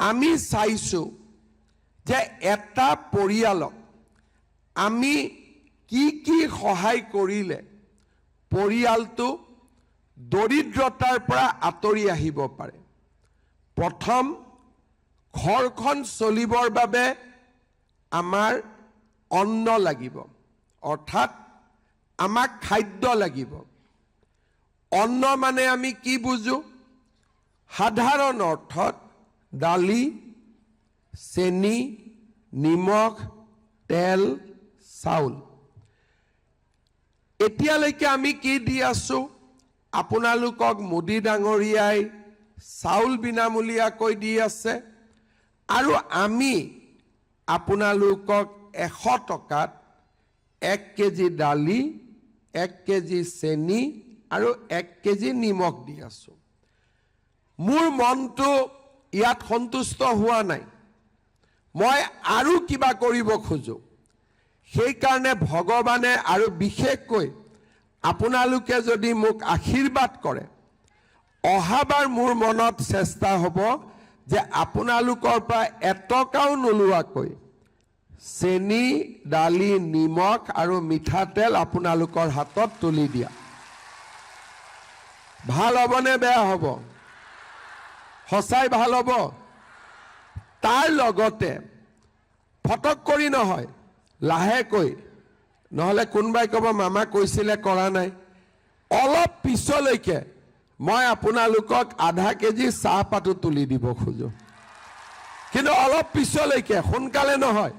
আমি চাইছোঁ যে এটা পৰিয়ালক আমি কি সহায় কৰিলে পৰিয়ালটো দৰিদ্ৰতাৰ পৰা আঁতৰি আহিব পাৰে। প্ৰথম, ঘৰখন চলিবৰ বাবে আমাৰ অন্ন লাগিব, অৰ্থাৎ আমাক খাদ্য লাগিব। অন্ন মানে আমি কি বুজো? সাধাৰণ অৰ্থত দালি, চেনি, নিমখ, তেল, চাউল। এতিয়ালৈকে আমি কি দি আছো? আপোনালোকক মোদী ডাঙৰীয়াই চাউল বিনামূলীয়াকৈ দি আছে, আৰু আমি আপোনালোকক 100 টকাত 1 কেজি দালি, 1 কেজি চেনি আৰু 1 কেজি নিমখ দি আছো। মোৰ মনটো ইয়াত সন্তুষ্ট হোৱা নাই। মই আৰু কিবা কৰিব খোজো। সেইকাৰণে ভগৱানে আৰু বিশেষকৈ আপোনালোকে যদি মোক আশীৰ্বাদ কৰে, অহাবাৰ মোৰ মনত চেষ্টা হ'ব যে আপোনালোকৰ পৰা এটকাও নোলোৱাকৈ চেনি, দালি, নিমখ আৰু মিঠাতেল আপোনালোকৰ হাতত তুলি দিয়া। ভাল হ'বনে বেয়া হ'ব? সঁচাই ভাল হ'ব? তাৰ লগতে ফটক কৰি নহয়, লাহেকৈ, নহ'লে কোনোবাই ক'ব মামা কৈছিলে কৰা নাই, অলপ পিছলৈকে মই আপোনালোকক আধা কেজি চাহপাতো তুলি দিব খোজো। কিন্তু অলপ পিছলৈকে, সোনকালে নহয়।